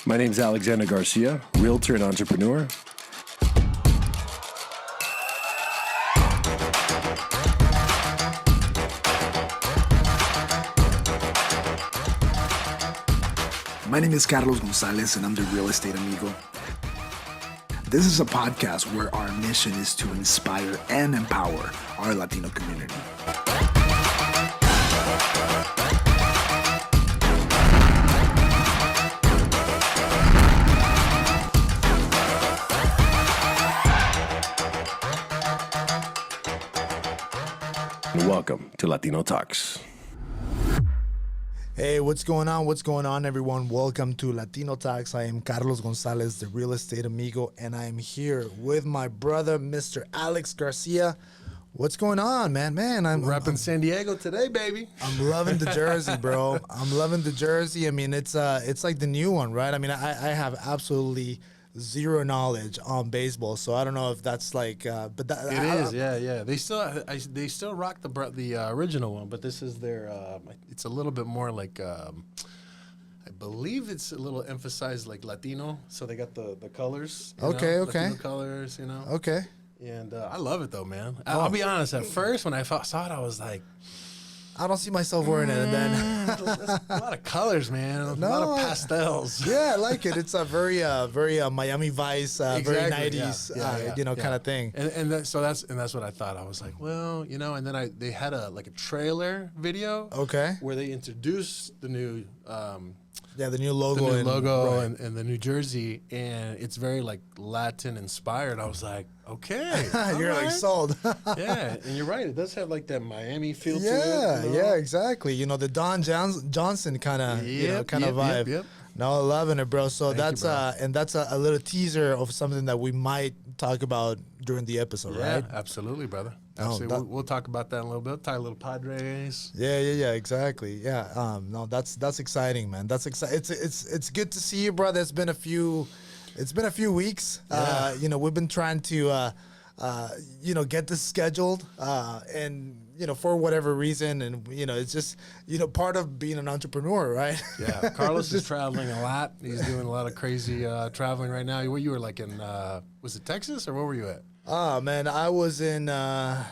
My name's Alexander Garcia, realtor and entrepreneur. My name is Carlos Gonzalez, and I'm the Real Estate Amigo. This is a podcast where our mission is to inspire and empower our Latino community. And welcome to Latino Talks. Hey, what's going on? What's going on, everyone? Welcome to Latino Talks. I am Carlos Gonzalez, the Real Estate Amigo, and I am here with my brother, Mr. Alex Garcia. What's going on, man? I'm repping San Diego today, baby. I'm loving the jersey, bro. I'm loving the jersey. I mean, it's like the new one, right? I mean, I have absolutely zero knowledge on baseball, so I don't know if that's like, but that It is, yeah. They still rock the original one, but this is their. It's a little bit more like. I believe it's a little emphasized like Latino, so they got the colors. Okay. Latino colors, Okay. And I love it though, man. I'll be honest. At first, when I saw it, I was like, I don't see myself wearing it, and then that's a lot of colors, man. A lot of pastels. Yeah, I like it. It's a very Miami Vice, very Exactly, 90s, kind of thing. And that's what I thought. I was like, well, and then they had a trailer video. Okay. Where they introduced the new. The new logo. And the New Jersey, and it's very like Latin inspired. I was like, okay, you're like sold. Yeah, and you're right. It does have like that Miami feel to it. Yeah, exactly. The Don Johnson kind of vibe. Yep. No, loving it, bro. So Thank you, that's a little teaser of something that we might talk about during the episode, right? Absolutely, brother. No, Absolutely. We'll talk about that in a little bit. Tie a little Padres. Yeah, exactly. Yeah. No, that's exciting, man. That's exciting. It's good to see you, brother. It's been a few weeks. Yeah. We've been trying to get this scheduled, and for whatever reason, and it's just part of being an entrepreneur, right? Yeah. Carlos is traveling a lot. He's doing a lot of crazy traveling right now. You were like in was it Texas or where were you at? Oh man, I was in in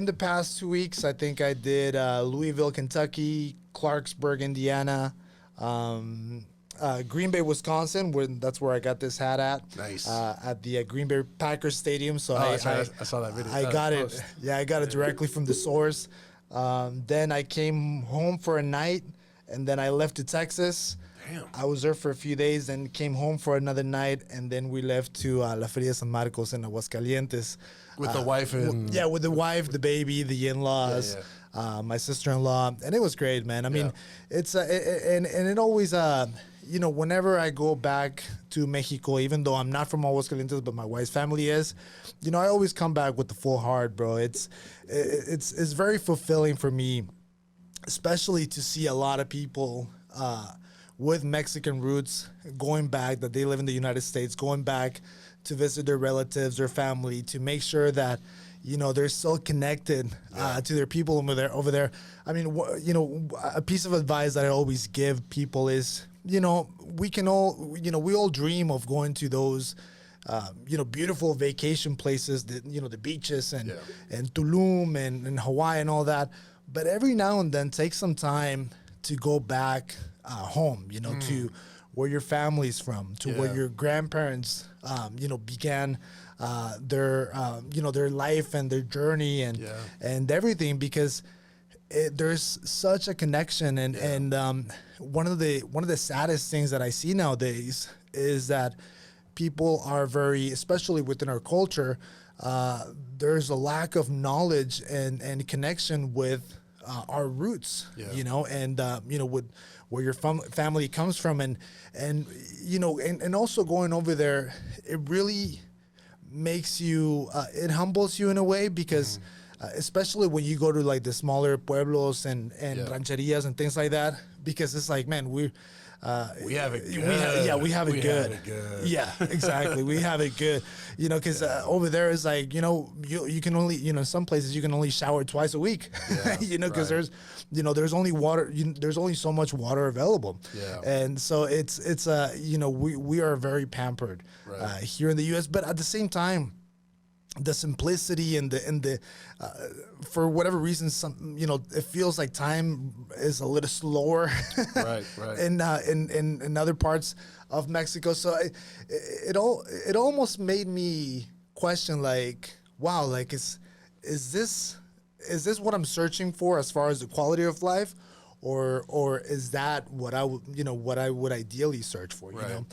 the past 2 weeks. I think I did Louisville, Kentucky, Clarksburg, Indiana, Green Bay, Wisconsin. That's where I got this hat at. Nice. At the Green Bay Packers Stadium. So I saw that video. I got it. Yeah, I got it directly from the source. Then I came home for a night, and then I left to Texas. Damn. I was there for a few days, then came home for another night, and then we left to La Feria San Marcos in Aguascalientes. With the wife and... with the wife, the baby, the in-laws, my sister-in-law, and it was great, man. I mean, it's and it always, whenever I go back to Mexico, even though I'm not from Aguascalientes, but my wife's family is, I always come back with the full heart, bro. It's very fulfilling for me, especially to see a lot of people with Mexican roots going back, that they live in the United States, going back to visit their relatives, their family, to make sure that, they're still connected to their people over there. I mean, a piece of advice that I always give people is, we can all, we all dream of going to those, beautiful vacation places, that, the beaches and Tulum and Hawaii and all that. But every now and then take some time to go back home, to where your family's from, to where your grandparents, began their life and their journey and everything, because there's such a connection. And one of the saddest things that I see nowadays is that people are very, especially within our culture, there's a lack of knowledge and connection with our roots, with where your family comes from, and also going over there, it really makes you, it humbles you in a way, because especially when you go to like the smaller pueblos and rancherias and things like that, because it's like, man, We have it good. We have it good. Yeah, exactly. We have it good. You know, because over there is like, you know, you can only, you know, some places you can only shower twice a week. Yeah, you know, because right. there's, you know, there's only water. There's only so much water available. Yeah. And so it's you know, we are very pampered here in the U.S. But at the same time, the simplicity and the for whatever reason, some, you know, it feels like time is a little slower Right. in other parts of Mexico. So it almost made me question, like, wow, like is this what I'm searching for as far as the quality of life, or is that what I would ideally search for? You know,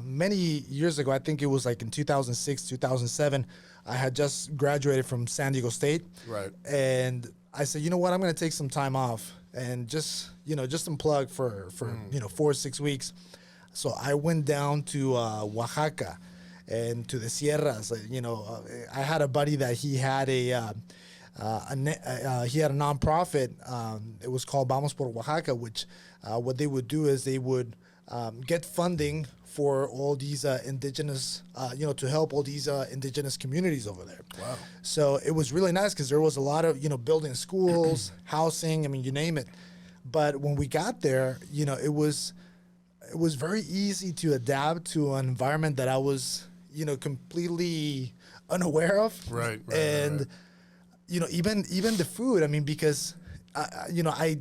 many years ago, I think it was like in 2006, 2007. I had just graduated from San Diego State. Right. And I said, you know what, I'm going to take some time off and just unplug for 4 or 6 weeks. So I went down to Oaxaca and to the Sierras. You know, I had a buddy that he had he had a nonprofit. It was called Vamos por Oaxaca, which what they would do is they would get funding for all these indigenous, to help all these indigenous communities over there. Wow. So it was really nice because there was a lot of, building schools, housing, I mean, you name it. But when we got there, it was very easy to adapt to an environment that I was, completely unaware of. Right. And, even the food, I mean, because I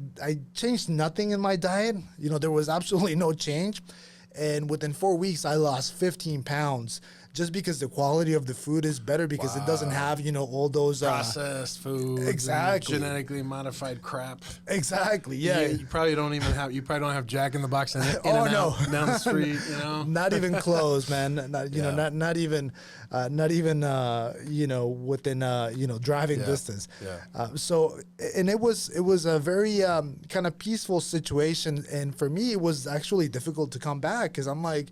changed nothing in my diet. There was absolutely no change. And within 4 weeks, I lost 15 pounds just because the quality of the food is better because it doesn't have, all those processed food, exactly, genetically modified crap. Exactly. Yeah. You probably don't have Jack in the Box in down the street. Not even close, man. Not even within driving distance. Yeah. So it was a very kind of peaceful situation, and for me it was actually difficult to come back because I'm like,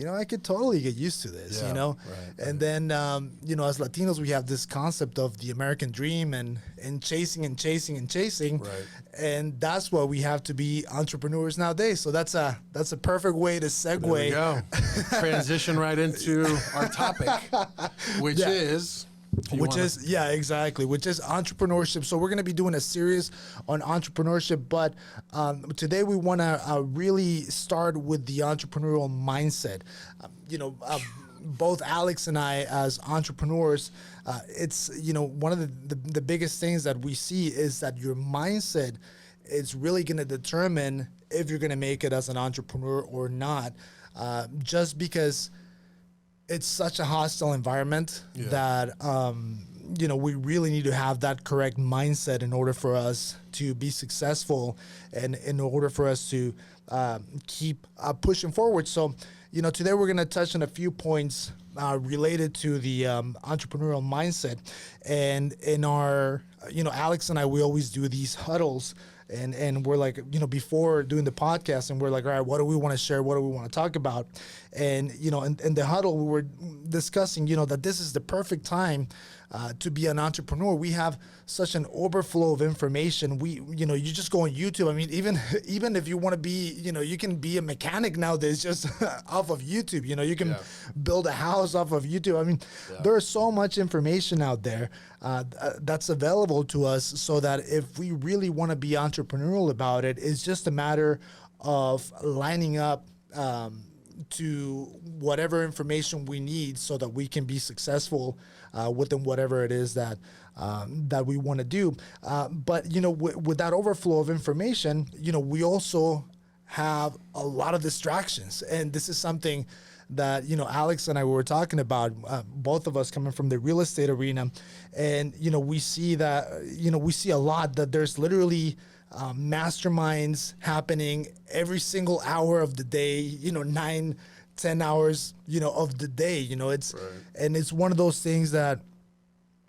I could totally get used to this, Right. And then, as Latinos, we have this concept of the American dream and chasing and chasing and chasing. Right. And that's why we have to be entrepreneurs nowadays. So that's a perfect way to segue. There we go. Transition right into our topic, which is... Which is entrepreneurship. So we're going to be doing a series on entrepreneurship, but today we want to really start with the entrepreneurial mindset. Both Alex and I, as entrepreneurs, it's one of the biggest things that we see is that your mindset is really going to determine if you're going to make it as an entrepreneur or not. Just because it's such a hostile environment that, we really need to have that correct mindset in order for us to be successful and in order for us to keep pushing forward. So, today we're going to touch on a few points related to the entrepreneurial mindset. And in our, Alex and I, we always do these huddles. And we're like, before doing the podcast, and we're like, all right, what do we want to share? What do we want to talk about? And, in the huddle, we were discussing, that this is the perfect time to be an entrepreneur. We have such an overflow of information. You just go on YouTube. I mean, even if you want to be, you can be a mechanic nowadays just off of YouTube. You can build a house off of YouTube. I mean, there's so much information out there that's available to us, so that if we really want to be entrepreneurial about it, it's just a matter of lining up to whatever information we need so that we can be successful within whatever it is that we want to do. But with that overflow of information, we also have a lot of distractions, and this is something that Alex and I were talking about, both of us coming from the real estate arena, and we see that we see a lot that there's literally masterminds happening every single hour of the day, 9-10 hours of the day. It's and it's one of those things that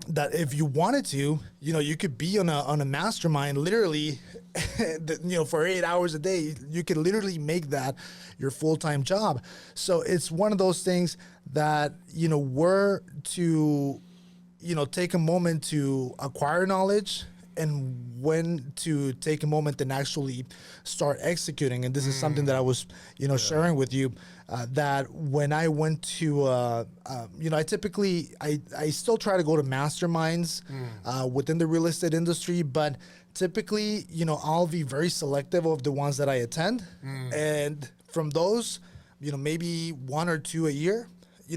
if you wanted to, you could be on a mastermind literally, for 8 hours a day. You could literally make that your full-time job. So it's one of those things that, we're to, take a moment to acquire knowledge and when to take a moment and actually start executing. And this is something that I was, sharing with you, that when I went to, I typically, I still try to go to masterminds within the real estate industry, but typically, I'll be very selective of the ones that I attend. And from those, maybe one or two a year,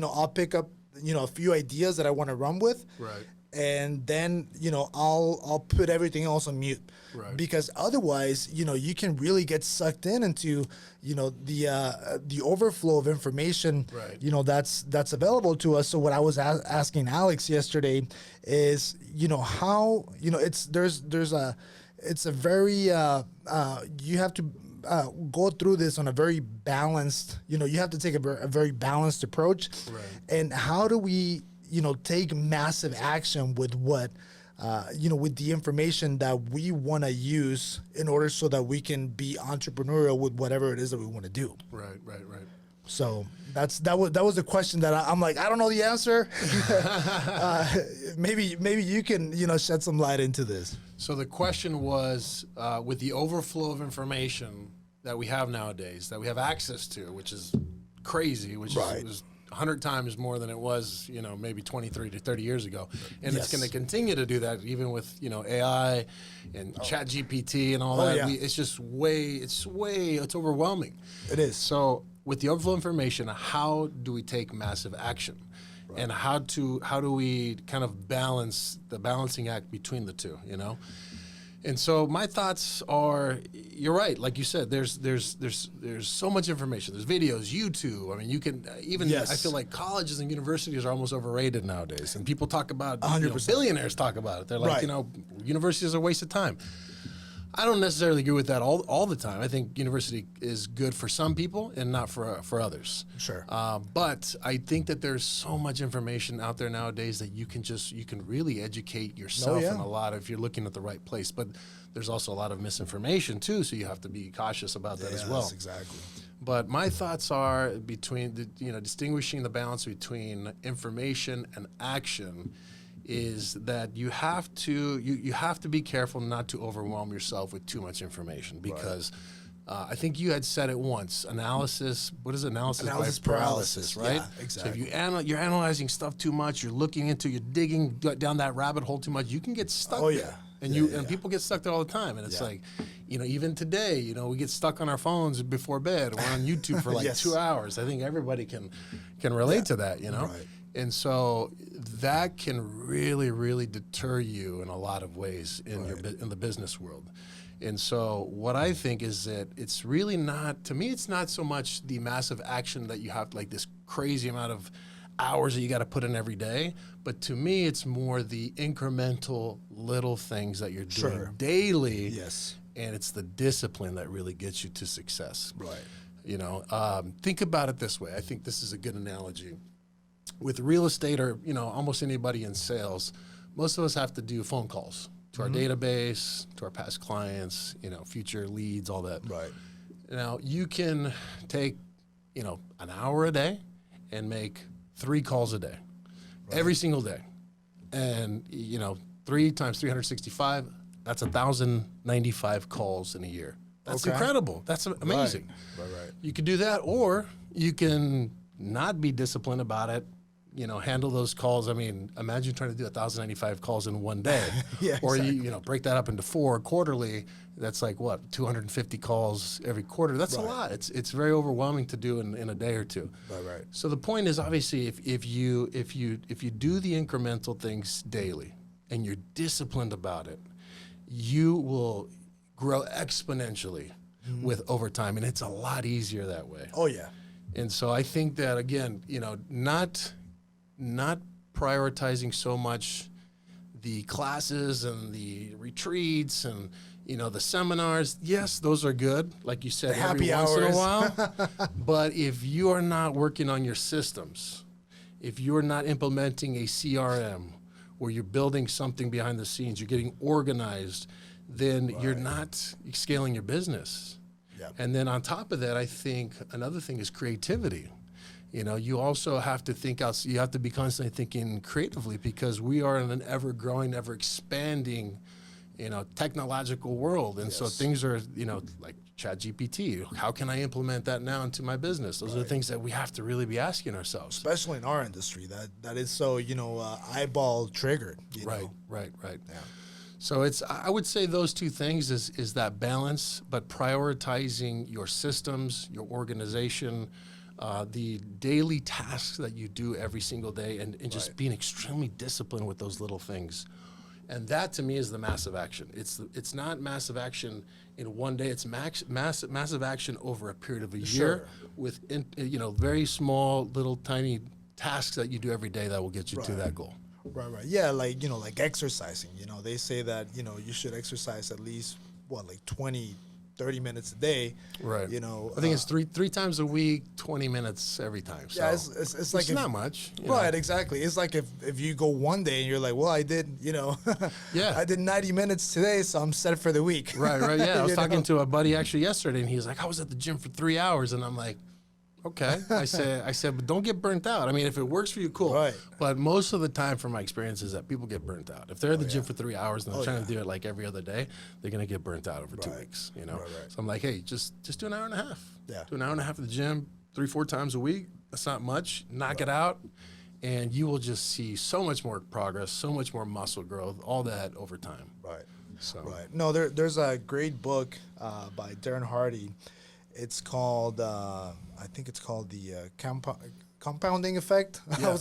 I'll pick up, a few ideas that I want to run with. Right. And then, I'll put everything else on mute. Right. Because otherwise, you can really get sucked into, the overflow of information, Right. that's available to us. So what I was asking Alex yesterday is, how, it's a very, you have to go through this on a very balanced, you have to take a very balanced approach. Right. And how do we, take massive action with what, with the information that we want to use in order so that we can be entrepreneurial with whatever it is that we want to do. Right. So that was a question that I'm like, I don't know the answer. Maybe you can, shed some light into this. So the question was, with the overflow of information that we have nowadays, that we have access to, which is crazy, which is 100 times more than it was, maybe 23 to 30 years ago. And it's going to continue to do that even with, AI and Chat GPT and all that. Yeah. It's overwhelming. It is. So with the overflow information, how do we take massive action? Right. And how do we kind of balance the balancing act between the two, And so my thoughts are, you're right. Like you said, there's so much information. There's videos, YouTube. I mean, you can even. Yes. I feel like colleges and universities are almost overrated nowadays, and people talk about. 100%. Billionaires talk about it. They're like, universities are a waste of time. I don't necessarily agree with that all the time. I think university is good for some people and not for others. Sure. But I think that there's so much information out there nowadays that you can really educate yourself in a lot if you're looking at the right place. But there's also a lot of misinformation too, so you have to be cautious about that as well. Yes, exactly. But my thoughts are between distinguishing the balance between information and action is that you have to be careful not to overwhelm yourself with too much information because I think you had said it once. Analysis. What is analysis by paralysis? Right. Yeah, exactly. So if you're analyzing stuff too much, you're digging down that rabbit hole too much, you can get stuck. Oh, there. yeah. And people get stuck there all the time. And it's like, even today, we get stuck on our phones before bed. We're on YouTube for like 2 hours. I think everybody can relate to that. Right. And so that can really, really deter you in a lot of ways in the business world. And so what I think is that it's really not, to me, it's not so much the massive action that you have, like this crazy amount of hours that you got to put in every day. But to me, it's more the incremental little things that you're doing daily. Yes. And it's the discipline that really gets you to success. Right. Think about it this way. I think this is a good analogy. With real estate or, almost anybody in sales, most of us have to do phone calls to our database, to our past clients, future leads, all that. Right. Now, you can take, an hour a day and make 3 calls a day, every single day. And, 3 times 365, that's 1,095 calls in a year. That's incredible. That's amazing. Right. You could do that, or you can not be disciplined about it, handle those calls. I mean, imagine trying to do 1,095 calls in one day. Or you break that up into 4 quarterly. That's like what, 250 calls every quarter. That's a lot. It's very overwhelming to do in a day or two. Right. So the point is, obviously, if you do the incremental things daily and you're disciplined about it, you will grow exponentially with over time, and it's a lot easier that way. Oh yeah. And so I think that, again, not prioritizing so much the classes and the retreats and, the seminars. Yes, those are good, like you said, happy every once in a hours. while. But if you are not working on your systems, if you're not implementing a CRM where you're building something behind the scenes, you're getting organized, then you're not scaling your business. Yep. And then on top of that, I think another thing is creativity. You also have to think out. You have to be constantly thinking creatively because we are in an ever-growing, ever-expanding, technological world. And so things are, like ChatGPT. How can I implement that now into my business? Those are the things that we have to really be asking ourselves. Especially in our industry, that is so, eyeball triggered. Right. Yeah. So I would say those two things is that balance, but prioritizing your systems, your organization, the daily tasks that you do every single day, and just being extremely disciplined with those little things. And that to me is the massive action. It's not massive action in one day. It's massive action over a period of a year with very small, little, tiny tasks that you do every day that will get you to that goal. Right. Yeah, like exercising. They say that you should exercise at least 20, 30 minutes a day. Right. I think it's three times a week, 20 minutes every time. So yeah, it's like not much. Right, exactly. It's like if you go one day and you're like, well, I did, I did 90 minutes today, so I'm set for the week. Right. Yeah, I was talking to a buddy actually yesterday, and he was like, I was at the gym for 3 hours, and I'm like, okay. I said, but don't get burnt out. I mean, if it works for you, cool. Right. But most of the time, from my experience, is that people get burnt out. If they're at the gym for 3 hours and they're trying to do it like every other day, they're gonna get burnt out over 2 weeks. So I'm like, hey, just do an hour and a half. Yeah. Do an hour and a half at the gym 3-4 times a week. That's not much. Knock it out, and you will just see so much more progress, so much more muscle growth, all that over time. Right. No, there's a great book by Darren Hardy. It's called, I think it's called the compounding effect. Yeah.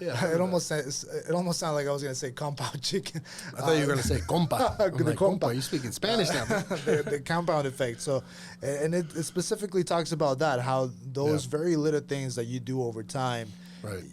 Yeah. It almost sounded like I was going to say compound chicken. I thought you were going to say compa. I'm like, compa. You speaking Spanish now. The compound effect. So, and it specifically talks about that, how those very little things that you do over time, right?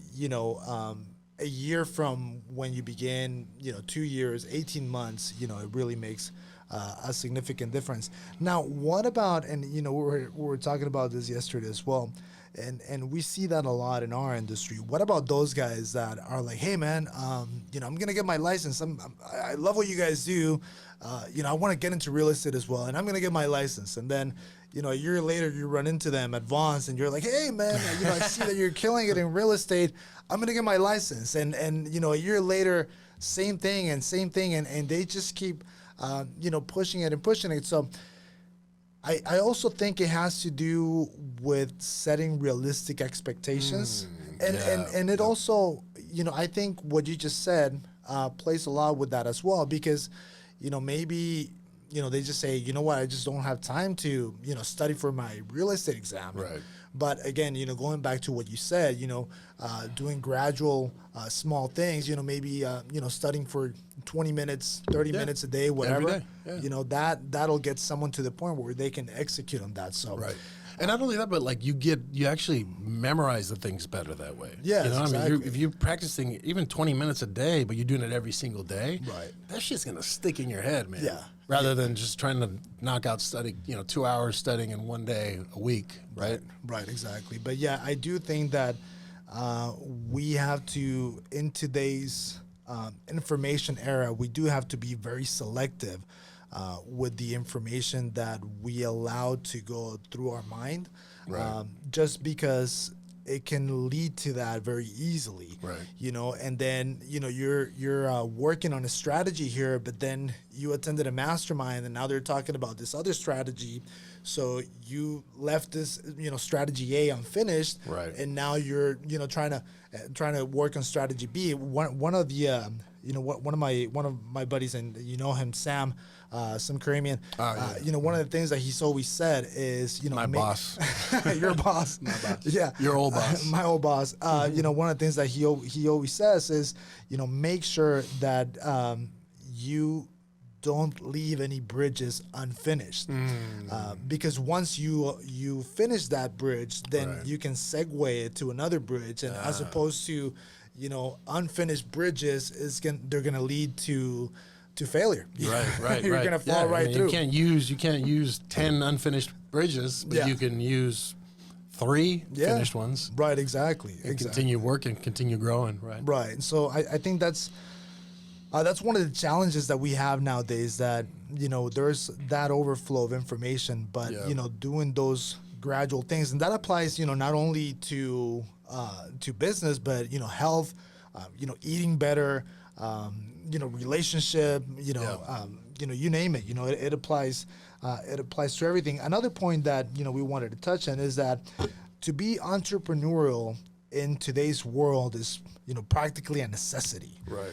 A year from when you begin, 2 years, 18 months, it really makes a significant difference. Now, what about, and we were talking about this yesterday as well, and we see that a lot in our industry. What about those guys that are like, hey man, I'm gonna get my license. I love what you guys do. I want to get into real estate as well, and I'm gonna get my license. And then, a year later, you run into them at Vaughn's, and you're like, hey man, I see that you're killing it in real estate. I'm gonna get my license. And a year later, same thing, and they just keep pushing it. So I also think it has to do with setting realistic expectations. And it also, I think what you just said plays a lot with that as well, because, maybe, they just say, you know what, I just don't have time to, study for my real estate exam. Right. But again, going back to what you said, doing gradual, small things, maybe, studying for 20 minutes, 30 minutes a day, whatever, that'll get someone to the point where they can execute on that. So, right. And not only that, but like you actually memorize the things better that way. Yeah, exactly. I mean, if you're practicing even 20 minutes a day, but you're doing it every single day, right? That shit's gonna stick in your head, man. Yeah. Rather than just trying to knock out 2 hours studying in one day a week, right? Right, exactly. But yeah, I do think that we have to, in today's information era, we do have to be very selective with the information that we allow to go through our mind, right. Just because it can lead to that very easily, right? And then you're working on a strategy here, but then you attended a mastermind, and now they're talking about this other strategy. So you left this strategy A unfinished, right? And now you're trying to work on strategy B. One of the one of my buddies, and him, Sam Karamian. One of the things that he's always said is, my boss, your boss, my boss, yeah, your old boss, my old boss. One of the things that he always says is, make sure that you don't leave any bridges unfinished, because once you finish that bridge, then right. you can segue it to another bridge, and as opposed to unfinished bridges they're gonna lead to failure. Right. You're gonna fall through. You can't use 10 unfinished bridges, but you can use 3 finished ones. Right, exactly. Continue working, continue growing, right? Right. And so I think that's one of the challenges that we have nowadays, that, there's that overflow of information, but, doing those gradual things. And that applies, not only to business, but, health, eating better, relationship, you name it. It applies. It applies to everything. Another point that we wanted to touch on is that to be entrepreneurial in today's world is practically a necessity. Right.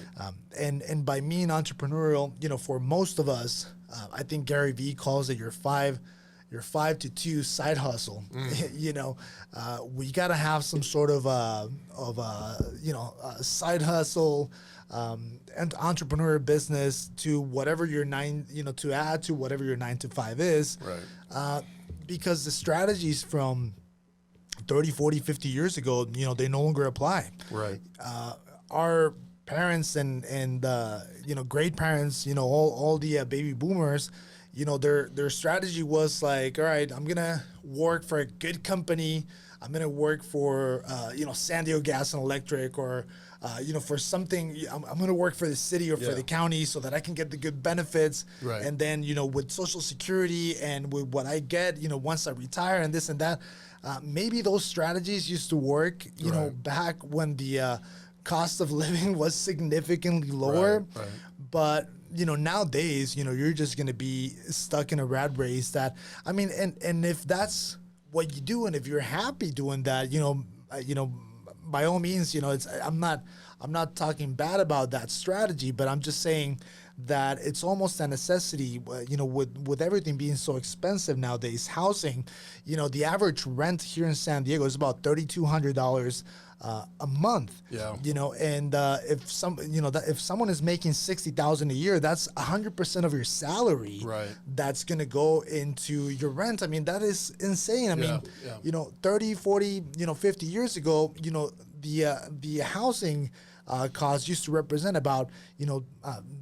And by mean entrepreneurial, for most of us, I think Gary Vee calls it your 5 to 2 side hustle. We got to have some sort of a side hustle and entrepreneurial business to whatever your to add to whatever your 9 to 5 is. Right. Because the strategies from 30, 40, 50 years ago, they no longer apply. Right. Our parents and great parents, all the baby boomers, their strategy was like, all right, I'm gonna work for a good company. I'm gonna work for San Diego Gas and Electric, or for something. I'm gonna work for the city or for the county so that I can get the good benefits. Right. And then with Social Security and with what I get, once I retire and this and that, maybe those strategies used to work. Back when the cost of living was significantly lower. Right. But nowadays, you're just gonna be stuck in a rat race. And if that's what you do, and if you're happy doing that, by all means, I'm not talking bad about that strategy, but I'm just saying that it's almost a necessity. With everything being so expensive nowadays, housing, the average rent here in San Diego is about $3,200 a month. Yeah. And if someone is making $60,000 a year, that's 100% of your salary. Right. That's gonna go into your rent. I mean, that is insane. I mean, 30, 40, 50 years ago, the housing cost used to represent about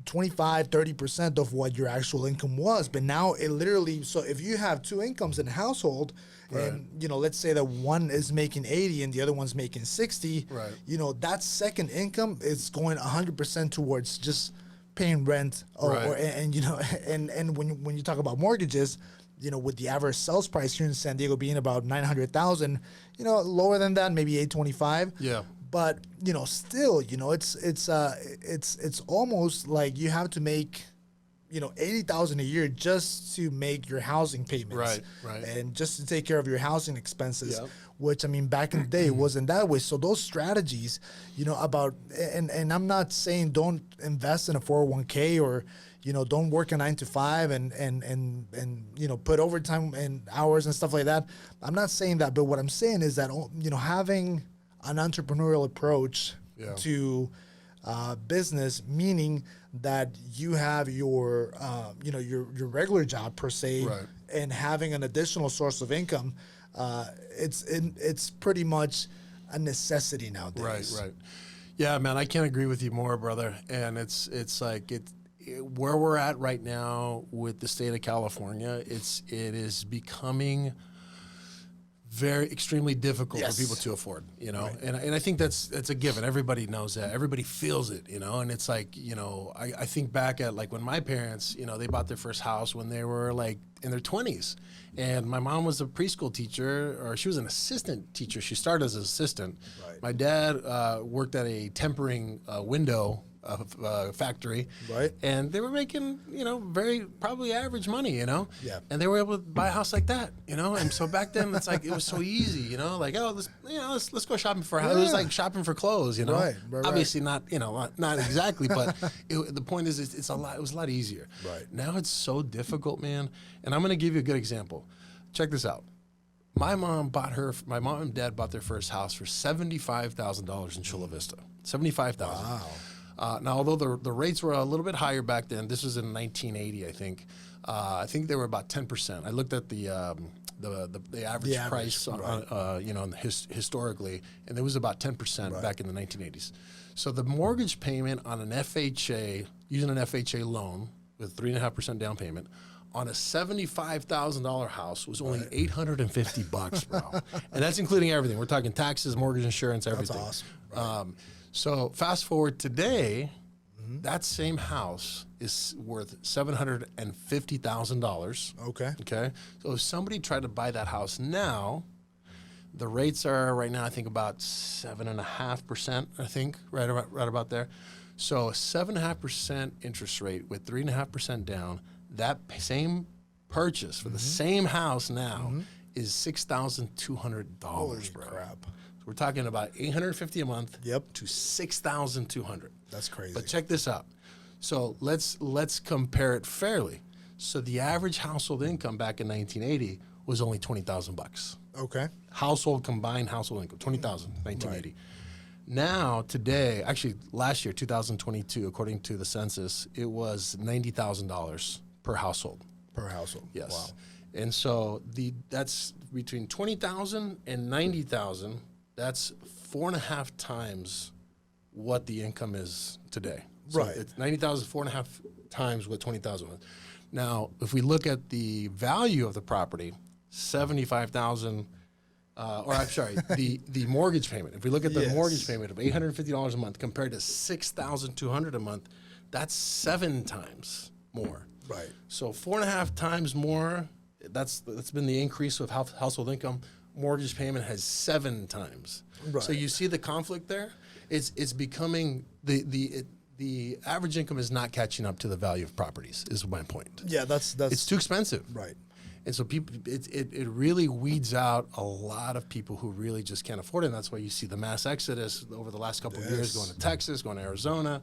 25, 30% of what your actual income was. But now it literally, so if you have 2 incomes in a household, and let's say that one is making 80 and the other one's making 60, right. That second income is going 100% towards just paying rent, and when you talk about mortgages, with the average sales price here in San Diego being about 900,000, lower than that, maybe 825. Yeah. But still, it's almost like you have to make $80,000 a year just to make your housing payments, right, and just to take care of your housing expenses. Yep. Which, I mean, back in the day, it wasn't that way. So those strategies, about, and I'm not saying don't invest in a 401k or don't work a 9 to 5 and put overtime and hours and stuff like that. I'm not saying that, but what I'm saying is that having an entrepreneurial approach to business, meaning that you have your your regular job per se, right. and having an additional source of income, it's pretty much a necessity nowadays. Right. Yeah, man, I can't agree with you more, brother. And it's like where we're at right now with the state of California. It is becoming very extremely difficult for people to afford, right. and I think that's a given. Everybody knows that. Everybody feels it, and it's like, I think back at like when my parents, they bought their first house when they were like in their 20s, and my mom was a preschool teacher, or she was an assistant teacher. She started as an assistant. Right. My dad worked at a tempering window factory, right? And they were making, very probably average money, Yeah. And they were able to buy a house like that, And so back then, it's like it was so easy, like, oh, let's go shopping for a house. It was like shopping for clothes, Right. Obviously not, not exactly, but the point is, it was a lot easier. Right. Now it's so difficult, man. And I'm going to give you a good example. Check this out. My mom and dad bought their first house for $75,000 in Chula Vista. $75,000. Wow. Now, although the rates were a little bit higher back then, this was in 1980, I think. I think they were about 10%. I looked at the average price, on, historically, and it was about 10% back in the 1980s. So the mortgage payment on an FHA, using an FHA loan with 3.5% down payment, on a $75,000 house was only $850, bro. And that's including everything. We're talking taxes, mortgage insurance, everything. That's awesome. Right. So fast forward today, that same house is worth $750,000. Okay. Okay. So if somebody tried to buy that house now, the rates are right now, I think, about 7.5%. I think right about there. So 7.5% interest rate with 3.5% down, that same purchase for the same house now is $6,200, Holy bro. crap. So we're talking about $850 a month Yep. to $6,200. That's crazy. But check this out. So let's compare it fairly. So the average household income back in 1980 was only $20,000. Okay. Combined household income, 20,000, 1980. Now, today, actually last year, 2022, according to the census, it was $90,000 per household. Per household. Yes. Wow. And so that's between 20,000 and 90,000. That's 4.5 times what the income is today. So Right. It's 90,000, 4.5 times what 20,000 was. Now, if we look at the value of the property, 75,000, or I'm sorry, the mortgage payment. If we look at the Yes. mortgage payment of $850 a month compared to $6,200 a month, that's 7 times more. Right. So 4.5 times more. That's been the increase of household income. Mortgage payment has 7 times. Right. So you see the conflict there. It's becoming the average income is not catching up to the value of properties. Is my point. Yeah, that's It's too expensive. right. And so people, it really weeds out a lot of people who really just can't afford it. And that's why you see the mass exodus over the last couple of years, going to Texas, going to Arizona.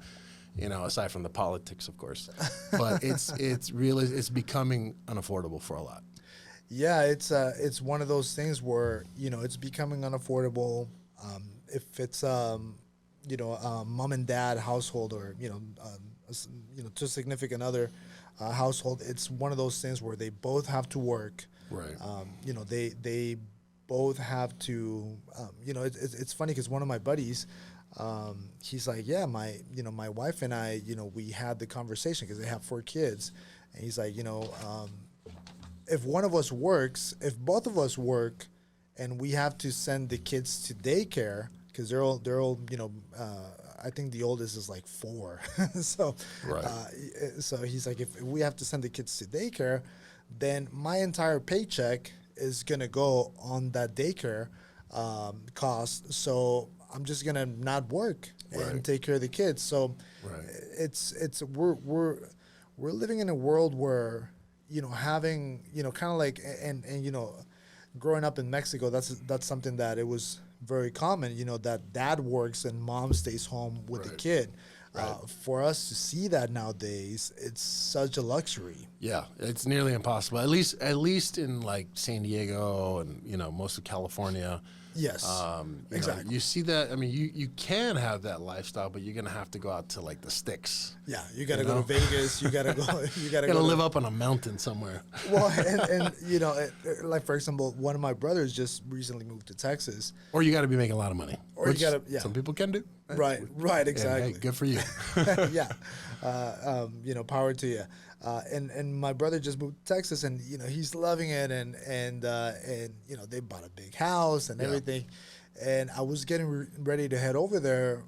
You know, aside from the politics, of course, but it's becoming unaffordable for a lot. Yeah, it's one of those things where, you know, it's becoming unaffordable. If it's mom and dad household, or to significant other household, it's one of those things where they both have to work. Right. They both have to. It's funny because one of my buddies, he's like, yeah, my wife and I, we had the conversation because they have 4 kids, and he's like, if one of us works, if both of us work, and we have to send the kids to daycare because they're all, I think the oldest is like 4, so Right. So he's like, if we have to send the kids to daycare, then my entire paycheck is gonna go on that daycare cost. So I'm just gonna not work and Right. take care of the kids. So Right. we're living in a world where, having, kind of like, and growing up in Mexico, that's something that it was very common, that dad works and mom stays home with the Right. kid. Right. For us to see that nowadays, it's such a luxury. Yeah, it's nearly impossible. At least in like San Diego and most of California. Yes, exactly. You see that. I mean, you can have that lifestyle, but you're gonna have to go out to like the sticks. Yeah, you got to You go know? to Vegas. You got to go. You got to You go gotta live up on a mountain somewhere. Well, and like for example, one of my brothers just recently moved to Texas. Or you got to be making a lot of money. Or you which gotta- yeah. Some people can do. Right, And, exactly. hey, good for you. Yeah, power to you. And my brother just moved to Texas, and he's loving it, and they bought a big house and everything. And I was getting ready to head over there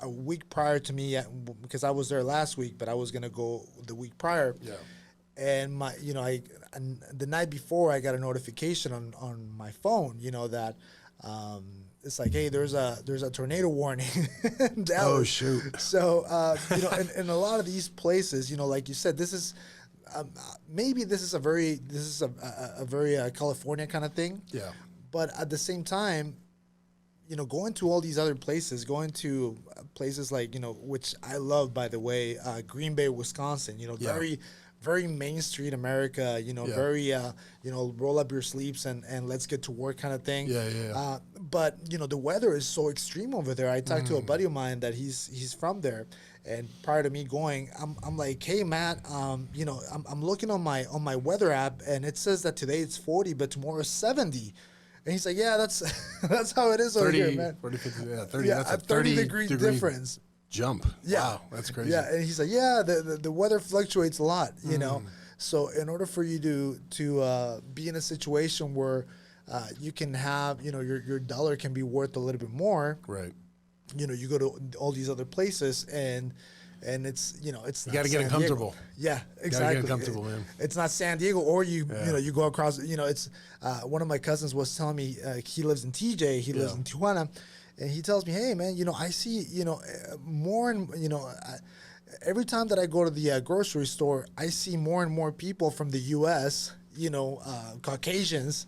a week prior to me, because I was there last week, but I was gonna go the week prior. Yeah. And the night before, I got a notification on my phone, that it's like, hey, there's a tornado warning in Dallas. Oh, shoot. So in a lot of these places, like you said, this is maybe this is a very California kind of thing. Yeah. But at the same time, going to all these other places, going to places like, which I love, by the way, Green Bay, Wisconsin, very, very Main Street America, very, roll up your sleeves and let's get to work kind of thing. Yeah. But, the weather is so extreme over there. I talked to a buddy of mine that he's from there. And prior to me going, I'm like, hey, Matt, I'm looking on my weather app, and it says that today it's 40, but tomorrow is 70. And he's like, yeah, that's how it is over here, man. 40, 50, 30. Yeah, That's a a 30 degree difference. Jump. Yeah. Wow, that's crazy. Yeah, and he's like, yeah, the weather fluctuates a lot, So in order for you to be in a situation where you can have, your dollar can be worth a little bit more, Right. You go to all these other places, and it's it's You got to get uncomfortable. Yeah, Gotta exactly. get uncomfortable, man. It's not San Diego, or you go across. It's one of my cousins was telling me he lives in TJ, he lives in Tijuana, and he tells me, hey man, I see, more and every time that I go to the grocery store, I see more and more people from the U.S., Caucasians,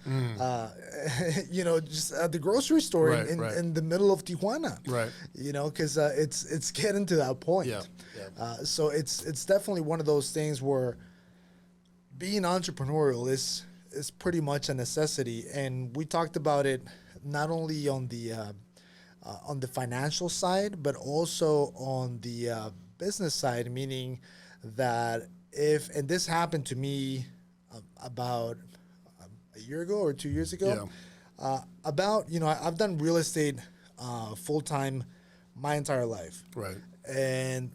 just at the grocery store Right, in the middle of Tijuana, Right. Because it's getting to that point. Yeah. So it's definitely one of those things where being entrepreneurial is pretty much a necessity, and we talked about it not only on the financial side, but also on the business side, meaning that and this happened to me about a year ago or 2 years ago, I've done real estate full-time my entire life. Right. And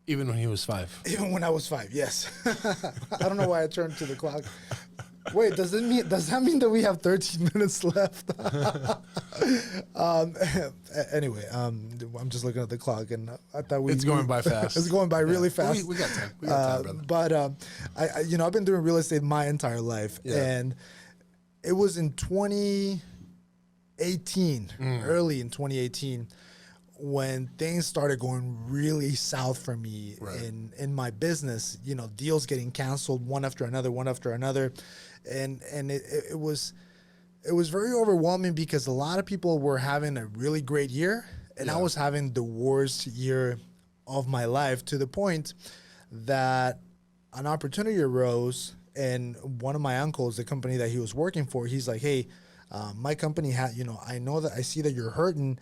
Even when he was 5. even when I was 5, yes. I don't know why I turned to the clock. Wait, does that mean that we have 13 minutes left? Anyway, I'm just looking at the clock, and I thought It's going by fast. It's going by really fast. We got time. We got time, brother. But I've been doing real estate my entire life, and it was in 2018, early in 2018, when things started going really south for me in my business. Deals getting canceled one after another, and it was very overwhelming because a lot of people were having a really great year, and I was having the worst year of my life, to the point that an opportunity arose, and one of my uncles, the company that he was working for, he's like, hey, my company had, I know that I see that you're hurting.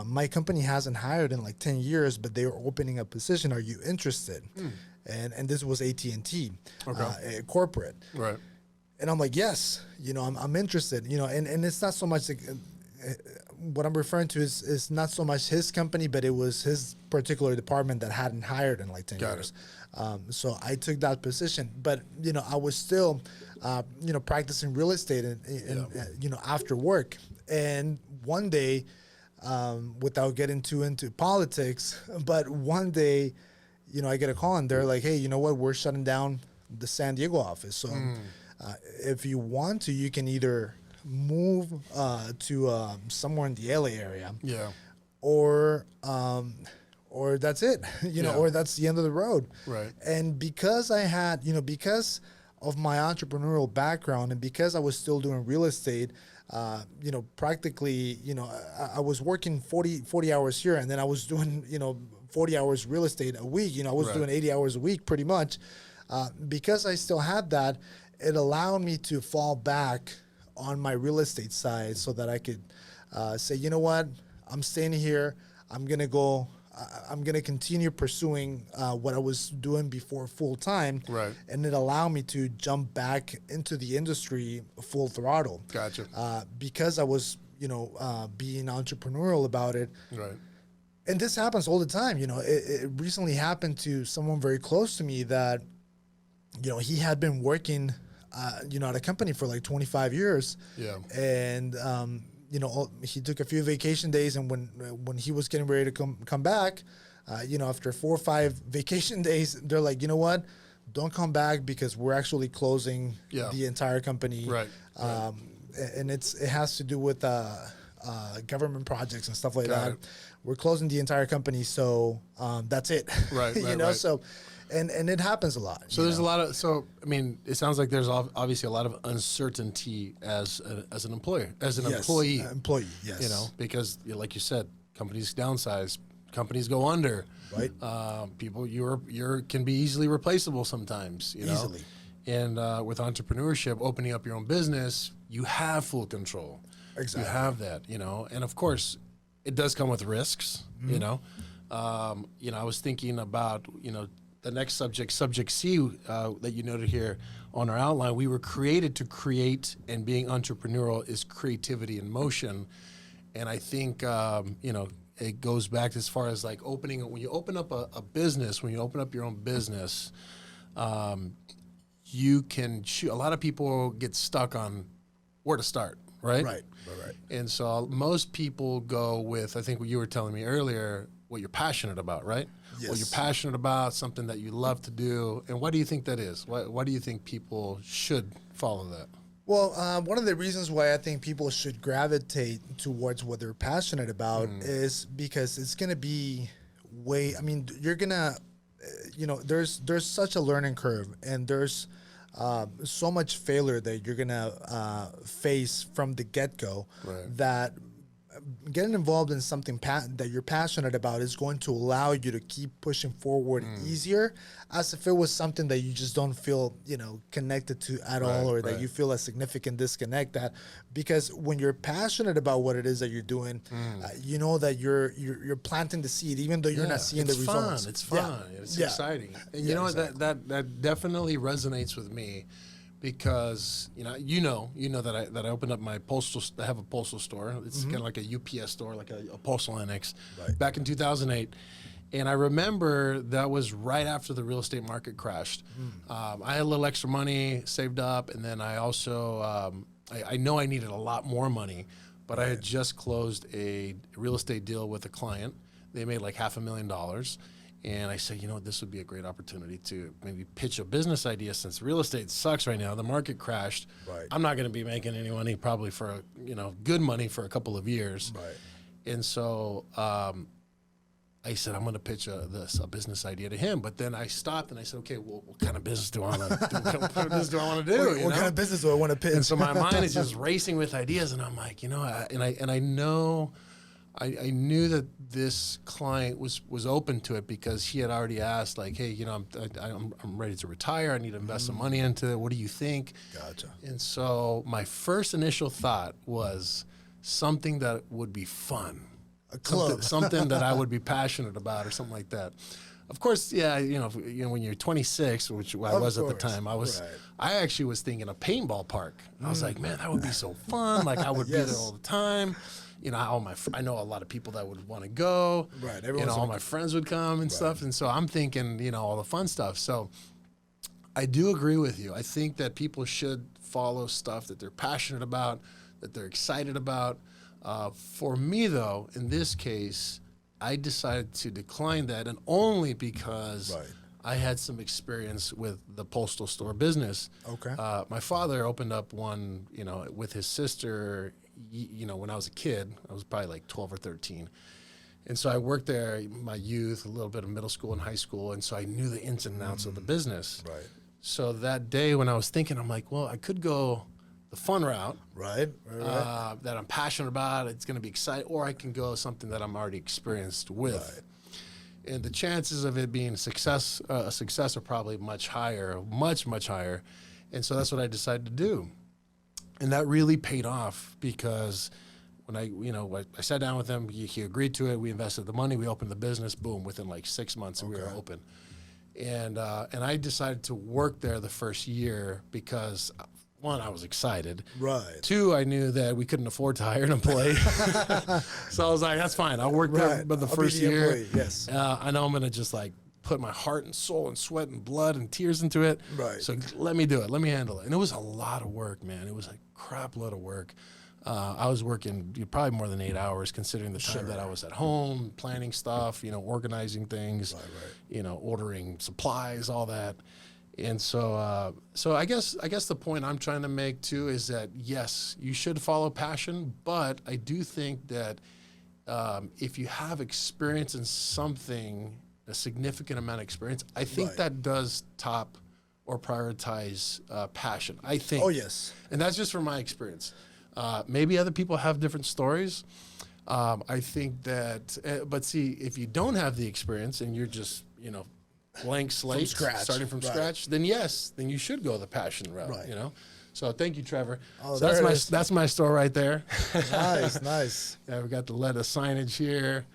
My company hasn't hired in like 10 years, but they were opening a position. Are you interested? And this was AT&T, corporate. Right. And I'm like, yes, I'm interested, and it's not so much like, what I'm referring to is not so much his company, but it was his particular department that hadn't hired in like 10 years. So I took that position, but, I was still, practicing real estate and after work. And one day, without getting too into politics, but one day, I get a call and they're like, hey, you know what? We're shutting down the San Diego office. So if you want to, you can either move to somewhere in the LA area, or that's it, or that's the end of the road. Right. And because I had, because of my entrepreneurial background, and because I was still doing real estate, practically, I was working 40 hours here, and then I was doing, 40 hours real estate a week. I was doing 80 hours a week pretty much. Because I still had that, it allowed me to fall back on my real estate side so that I could say, you know what, I'm staying here. I'm going to continue pursuing what I was doing before full time. Right. And it allowed me to jump back into the industry full throttle. Gotcha. Because I was, being entrepreneurial about it. Right. And this happens all the time. It recently happened to someone very close to me that, he had been working, at a company for like 25 years. Yeah. And, he took a few vacation days, and when he was getting ready to come back, after 4 or 5 vacation days, they're like, you know what, don't come back because we're actually closing the entire company. Right. And it has to do with government projects and stuff like Got that. it. We're closing the entire company, so that's it. Right. So, and it happens a lot. So there's a lot of, it sounds like there's obviously a lot of uncertainty as an employer, as an employee. Employee, yes. Because like you said, companies downsize, companies go under. Right. People, you're can be easily replaceable sometimes. Easily. And with entrepreneurship, opening up your own business, you have full control. Exactly. You have that, and of course, it does come with risks. I was thinking about, the next subject C, that you noted here on our outline. We were created to create, and being entrepreneurial is creativity in motion. And I think, it goes back as far as like when you open up a business, when you open up your own business, you can choose. A lot of people get stuck on where to start, right? Right. And so most people go with, I think what you were telling me earlier, what you're passionate about, right? Yes. What you're passionate about, something that you love to do. And why do you think that is? Why do you think people should follow that? Well, one of the reasons why I think people should gravitate towards what they're passionate about is because it's going to be I mean, you're going to, there's such a learning curve, and there's so much failure that you're going to face from the get-go, that getting involved in something that you're passionate about is going to allow you to keep pushing forward easier, as if it was something that you just don't feel, connected to at all, or that you feel a significant disconnect. That because when you're passionate about what it is that you're doing, you know that you're planting the seed, even though you're not seeing the results. It's fun. It's exciting. And you know what, that definitely resonates with me. Because you know that I opened up my I have a postal store. It's kind of like a UPS store, like a postal annex, back in 2008. And I remember that was right after the real estate market crashed. I had a little extra money saved up, and then I also I know I needed a lot more money, but I had just closed a real estate deal with a client. They made like $500,000. And I said, this would be a great opportunity to maybe pitch a business idea, since real estate sucks right now. The market crashed. I'm not going to be making any money probably for, good money for a couple of years. And so I said, I'm going to pitch a business idea to him. But then I stopped and I said, okay, well, what kind of business do I want to do? What kind of business do I want to do? What kind of business do I want to pitch? And so my mind is just racing with ideas. And I'm like, I knew that this client was open to it, because he had already asked, like, hey, I'm ready to retire. I need to invest some money into it. What do you think? Gotcha. And so my first initial thought was something that would be fun. A club. Something that I would be passionate about, or something like that. Of course, yeah, when you're 26, which I was at the time, I actually was thinking a paintball park. I was like, man, that would be so fun. Like, I would be there all the time. I know a lot of people that would want to go. All my friends would come and stuff. And so I'm thinking, all the fun stuff. So I do agree with you. I think that people should follow stuff that they're passionate about, that they're excited about. For me, though, in this case, I decided to decline that, and only because I had some experience with the postal store business. Okay. My father opened up one, with his sister. When I was a kid, I was probably like 12 or 13. And so I worked there my youth, a little bit of middle school and high school. And so I knew the ins and outs of the business. So that day when I was thinking, I'm like, well, I could go the fun route. That I'm passionate about. It's going to be exciting. Or I can go something that I'm already experienced with. And the chances of it being a success are probably much higher, much, much higher. And so that's what I decided to do. And that really paid off, because when I sat down with him, he agreed to it. We invested the money. We opened the business. Boom! Within like 6 months, we were open. And I decided to work there the first year because, one, I was excited. Two, I knew that we couldn't afford to hire an employee. So I was like, that's fine. I'll work there, but the first year, I know I'm gonna just like put my heart and soul and sweat and blood and tears into it. So let me do it. Let me handle it. And it was a lot of work, man. It was a crap load of work. I was working probably more than 8 hours, considering the time that I was at home, planning stuff, organizing things, ordering supplies, all that. And so I guess the point I'm trying to make too is that, yes, you should follow passion, but I do think that if you have experience in something, a significant amount of experience, I think that does top or prioritize passion, I think. Oh, yes. And that's just from my experience. Maybe other people have different stories. I think that, but see, if you don't have the experience and you're just, blank slate, starting from scratch, then yes, then you should go the passion route, So thank you, Trevor. Oh, so that's my store right there. Nice. Yeah, we got the letter signage here.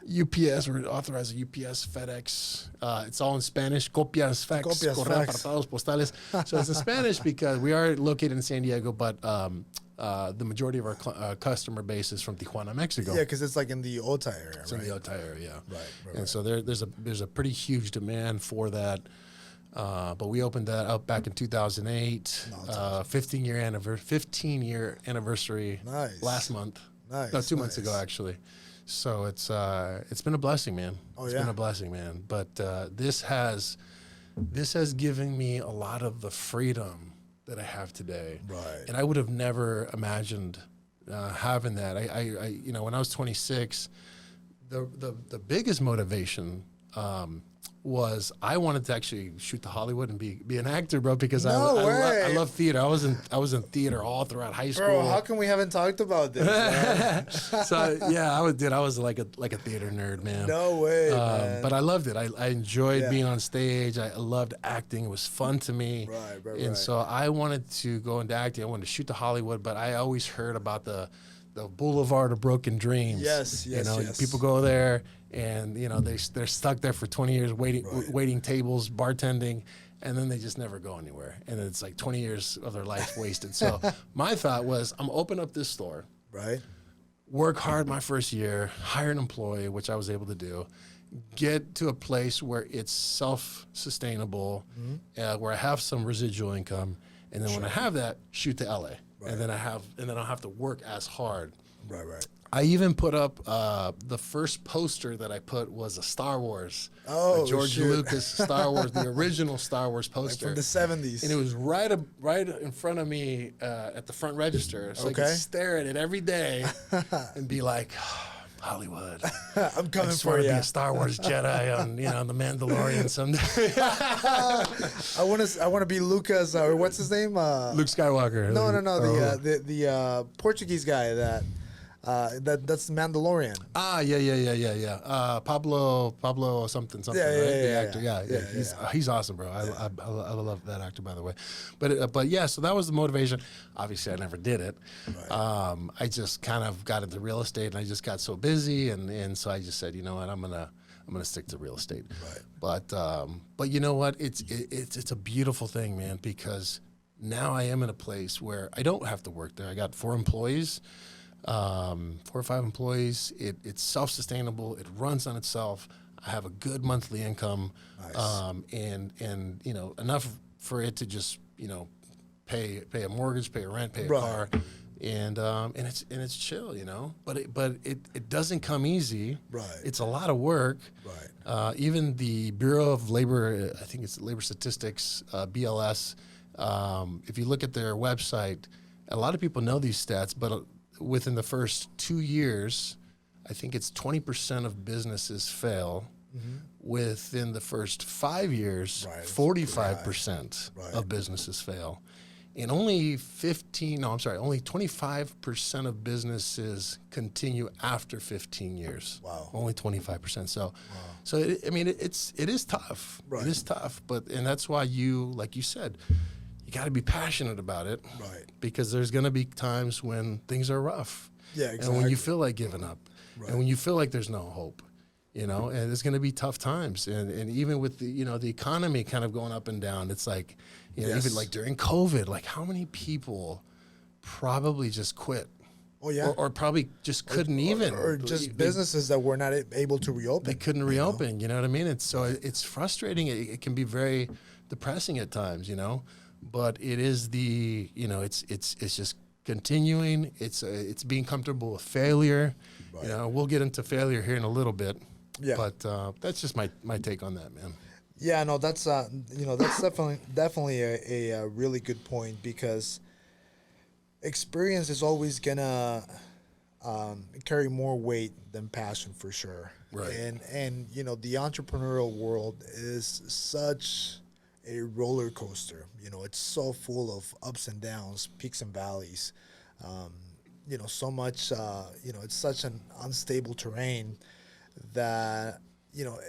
UPS, we're authorized UPS, FedEx. It's all in Spanish. Copias, fax, correo, apartados, postales. So it's in Spanish because we are located in San Diego, but the majority of our customer base is from Tijuana, Mexico. Yeah, because it's like in the Otay area. It's in the Otay area, yeah. Right. And so there's a pretty huge demand for that. But we opened that up back in 2008. 15-year anniversary. Nice. Last month. Nice. No, 2 months ago actually. So it's been a blessing, man. It's been a blessing, man. But this has given me a lot of the freedom that I have today. Right. And I would have never imagined having that. I you know, when I was 26, the biggest motivation was I wanted to actually shoot to Hollywood and be an actor, bro, because I love theater. I was in theater all throughout high school. Bro, how come we haven't talked about this? Man? So yeah, I was like a theater nerd, man. No way, man. But I loved it. I enjoyed being on stage. I loved acting. It was fun to me. Right. And so I wanted to go into acting. I wanted to shoot to Hollywood, but I always heard about the Boulevard of Broken Dreams. Yes, You know, yes. people go there and, you know, they're stuck there for 20 years waiting tables, bartending, and then they just never go anywhere. And it's like 20 years of their life wasted. So my thought was, I'm open up this store. Right. Work hard my first year, hire an employee, which I was able to do, get to a place where it's self-sustainable, where I have some residual income, and then when I have that, shoot to LA. Right. And then I don't have to work as hard. Right. I even put up the first poster that I put was a Star Wars, George Lucas Star Wars, the original Star Wars poster Like from the 70s, and it was right in front of me at the front register, so I could stare at it every day and be like, Hollywood, I'm coming just for want to you. be a Star Wars Jedi on the Mandalorian someday. I want to be Lucas or what's his name? Luke Skywalker. No. The Portuguese guy that's the Mandalorian. Yeah. Pablo something. Right? The actor. Yeah. He's awesome, bro. I love that actor, by the way. But yeah, so that was the motivation. Obviously, I never did it. Right. I just kind of got into real estate, and I just got so busy, and so I just said, you know what, I'm gonna stick to real estate. Right. But you know what, it's a beautiful thing, man, because now I am in a place where I don't have to work there. I got 4 employees. 4 or 5 employees. It's self-sustainable. It runs on itself. I have a good monthly income, and you know, enough for it to just, you know, pay a mortgage, pay a rent, pay a car, and it's chill, you know. But it doesn't come easy. Right. It's a lot of work. Right. Even the Bureau of Labor, I think it's Labor Statistics, BLS. If you look at their website, a lot of people know these stats, but within the first 2 years, I think it's 20% of businesses fail. Within the first 5 years, 45% of businesses fail. And only 25% of businesses continue after 15 years. Wow. Only 25%. So it is tough. Right. It is tough, and that's why like you said, you got to be passionate about it, Right. because there's going to be times when things are rough. Yeah, exactly. And when you feel like giving up, and when you feel like there's no hope, you know, and it's going to be tough times. And even with the economy kind of going up and down, it's like, you know, even like during COVID, like how many people probably just quit? Oh yeah. Or probably just couldn't or just businesses that were not able to reopen. They couldn't reopen, you know what I mean? It's frustrating. It can be very depressing at times, you know. But it is it's just continuing. It's being comfortable with failure. Right. You know, we'll get into failure here in a little bit. Yeah. But that's just my take on that, man. Yeah, no, that's that's definitely a really good point, because experience is always gonna carry more weight than passion, for sure. Right. And you know, the entrepreneurial world is such a roller coaster. You know, it's so full of ups and downs, peaks and valleys. You know, so much. You know, it's such an unstable terrain that, you know,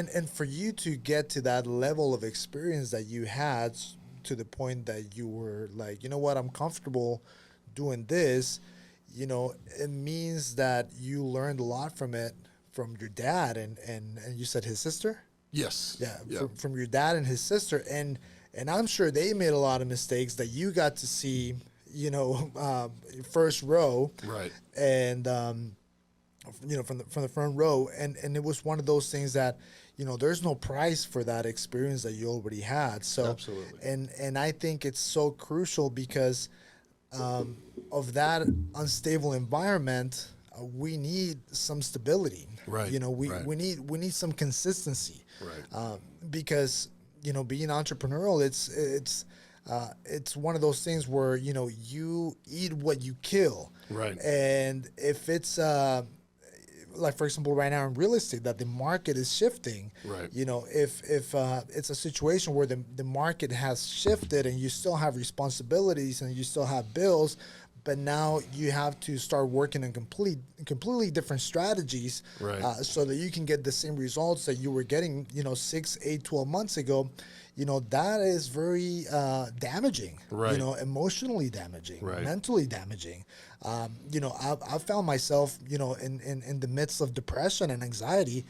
and for you to get to that level of experience that you had, to the point that you were like, you know what, I'm comfortable doing this. You know, it means that you learned a lot from your dad and you said his sister. Yes. Yeah. From your dad and his sister, and I'm sure they made a lot of mistakes that you got to see, you know, first row. Right. And you know, from the front row, and it was one of those things that, you know, there's no price for that experience that you already had. So absolutely. And I think it's so crucial because of that unstable environment. We need some stability. Right. You know, we need some consistency. Right. Because, you know, being entrepreneurial, it's it's one of those things where, you know, you eat what you kill. Right. And if it's, like, for example, right now in real estate, that the market is shifting. Right. You know, if it's a situation where the market has shifted and you still have responsibilities and you still have bills, but now you have to start working on completely different strategies, Right. So that you can get the same results that you were getting, you know, 6, 8, 12 months ago. You know, that is very damaging, Right. you know, emotionally damaging, Right. mentally damaging. You know, I've found myself, you know, in the midst of depression and anxiety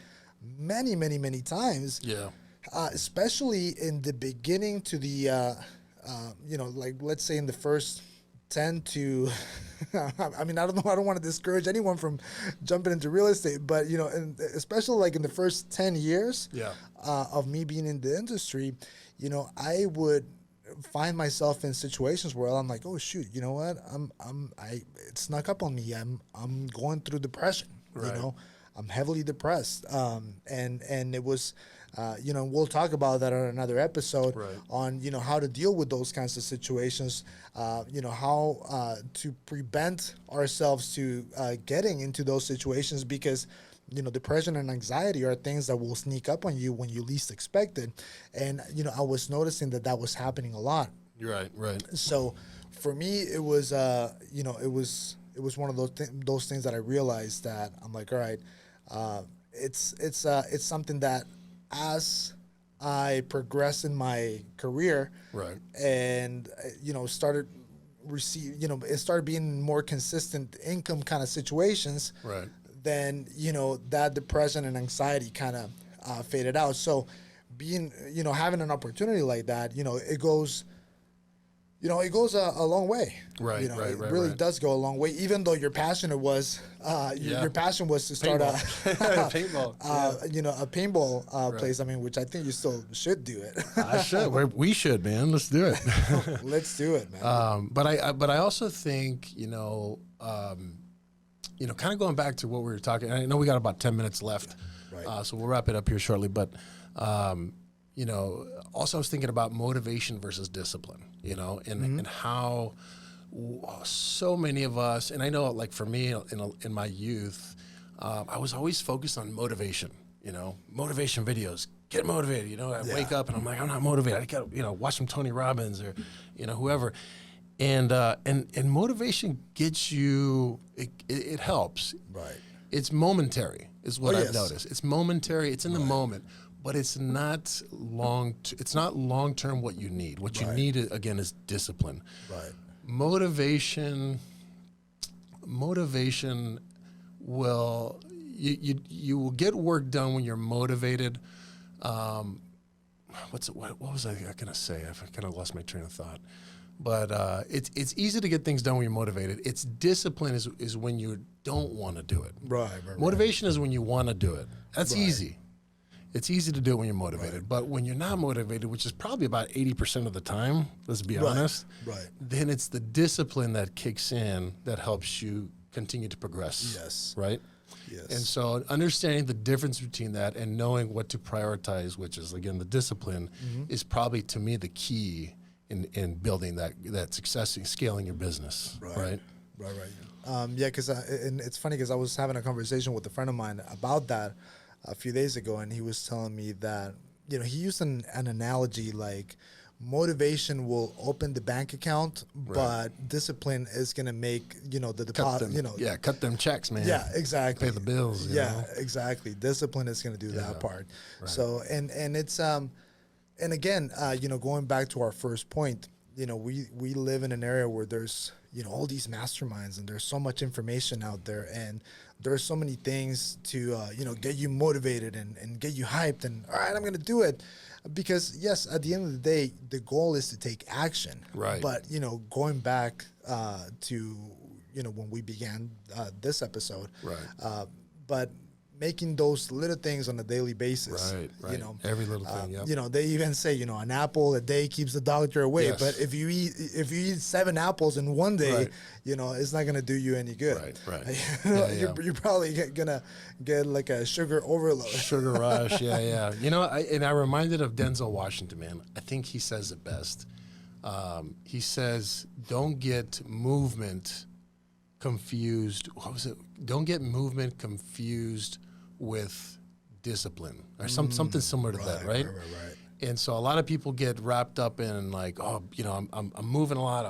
many times. Yeah. Especially in the beginning to the, you know, like, let's say in the first 10 to, I mean, I don't know, I don't want to discourage anyone from jumping into real estate, but, you know, and especially like in the first 10 years Yeah. of me being in the industry, you know, I would find myself in situations where I'm like, oh shoot, you know what? It snuck up on me. I'm going through depression, Right. you know, I'm heavily depressed. And it was, you know, we'll talk about that on another episode, Right. on, you know, how to deal with those kinds of situations, you know, how to prevent ourselves to getting into those situations, because, you know, depression and anxiety are things that will sneak up on you when you least expect it. And, you know, I was noticing that was happening a lot. You're right. Right. So for me, it was, you know, it was one of those things that I realized that I'm like, all right, it's something that, as I progressed in my career, Right. and you know, it started being more consistent income kind of situations, Right. then, you know, that depression and anxiety kind of faded out. So being, you know, having an opportunity like that, you know, it goes a long way. Right, You know, right, it right, really right. does go a long way, even though your passion was, Yeah. your passion was to start Paintball. you know, a paintball place. I mean, which I think you still should do it. I should. We should, man. Let's do it. Let's do it, man. But I also think, you know, kind of going back to what we were talking. I know we got about 10 minutes left, Right. so we'll wrap it up here shortly. But you know, also I was thinking about motivation versus discipline. You know, and how so many of us, and I know, like for me in my youth, I was always focused on motivation. You know, motivation videos. Get motivated. You know, I wake up and I'm like, I'm not motivated. I got, you know, watch some Tony Robbins or, you know, whoever. And motivation gets you. It helps. Right. It's momentary, is what I've yes. noticed. It's momentary. It's in the moment, but it's not it's not long term. What you need. What you need again is discipline. Right. Motivation will you will get work done when you're motivated. What was I gonna say? I kind of lost my train of thought. But it's easy to get things done when you're motivated. It's discipline is when you don't want to do it. Right. Motivation is when you want to do it. That's easy. It's easy to do it when you're motivated. But when you're not motivated, which is probably about 80% of the time, let's be honest, then it's the discipline that kicks in that helps you continue to progress. Yes. Right? Yes. And so understanding the difference between that and knowing what to prioritize, which is, again, the discipline, is probably, to me, the key in building that success and scaling your business. Right. Yeah, because and it's funny because I was having a conversation with a friend of mine about that a few days ago, and he was telling me that, you know, he used an analogy like motivation will open the bank account, but discipline is going to make, you know, the deposit, you know. Yeah, cut them checks, man. Yeah, exactly. Pay the bills. You know? Exactly. Discipline is going to do that part. Right. So, and it's, and again, you know, going back to our first point, you know, we live in an area where there's, you know, all these masterminds and there's so much information out there, and there's so many things to, you know, get you motivated and get you hyped and, all right, I'm going to do it. Because yes, at the end of the day, the goal is to take action. Right. But, you know, going back to, you know, when we began this episode, but making those little things on a daily basis. Right. You know, every little thing. Yep. You know, they even say, you know, an apple a day keeps the doctor away. Yes. But if you eat 7 apples in one day, you know, it's not gonna do you any good. Right. You're probably gonna get like a sugar overload. Sugar rush. Yeah. You know, I reminded of Denzel Washington, man. I think he says it best. He says, don't get movement confused. What was it? Don't get movement confused with discipline, or something similar to that, right? Right. And so a lot of people get wrapped up in like, oh, I'm moving a lot.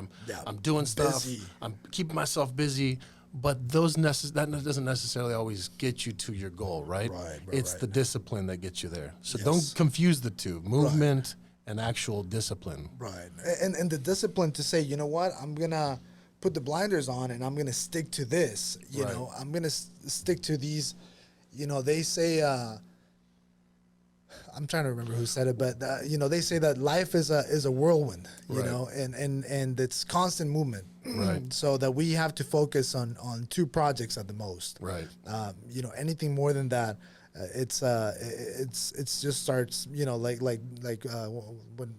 I'm doing stuff. Busy. I'm keeping myself busy. But that doesn't necessarily always get you to your goal, right? It's the discipline that gets you there. So don't confuse the two, movement and actual discipline. Right. And the discipline to say, you know what, I'm going to put the blinders on and I'm going to stick to this. You know, I'm going to stick to these, they say, I'm trying to remember who said it, but they say that life is a whirlwind, you know, and it's constant movement. Right. So that we have to focus on two projects at the most. Right. Anything more than that, it's just starts, like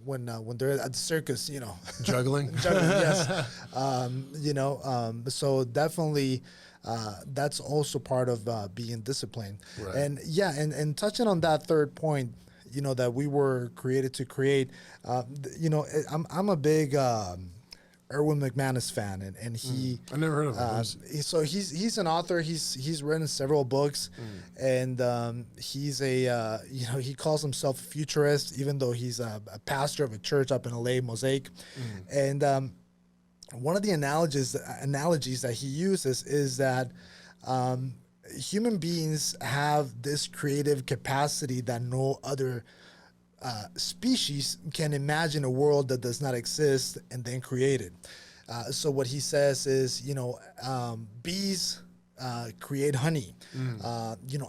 when they're at the circus, Juggling. yes. So definitely. That's also part of being disciplined. Right. And touching on that third point, that we were created to create, I'm a big Erwin McManus fan, and he I never heard of him. so he's an author. He's written several books, and he's he calls himself a futurist, even though he's a pastor of a church up in LA, Mosaic, and one of the analogies that he uses is that human beings have this creative capacity that no other species can imagine a world that does not exist and then create it. So what he says is, bees create honey.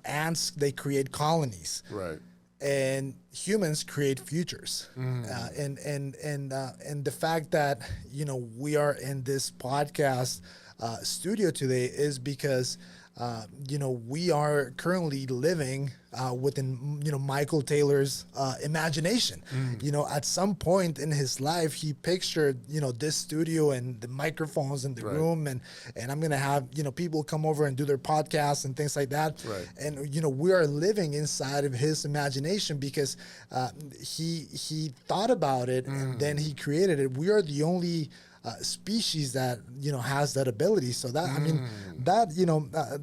Ants, they create colonies. Right. And humans create futures. And the fact that, we are in this podcast studio today is because, we are currently living within, Michael Taylor's imagination. At some point in his life, he pictured, this studio and the microphones in the room, and I'm going to have, people come over and do their podcasts and things like that. Right. And, we are living inside of his imagination because he thought about it and then he created it. We are the only species that has that ability. So that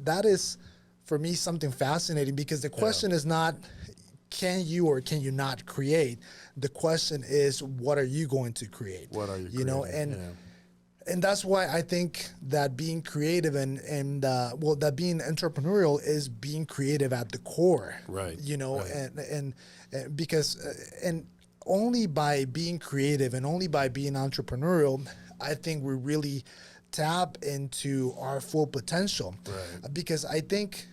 that is for me something fascinating, because the question is not can you or can you not create. The question is, what are you going to create? What are you creating? And that's why I think that being creative and that being entrepreneurial is being creative at the core. Right. And because and only by being creative and only by being entrepreneurial, I think we really tap into our full potential. Right. Because I think,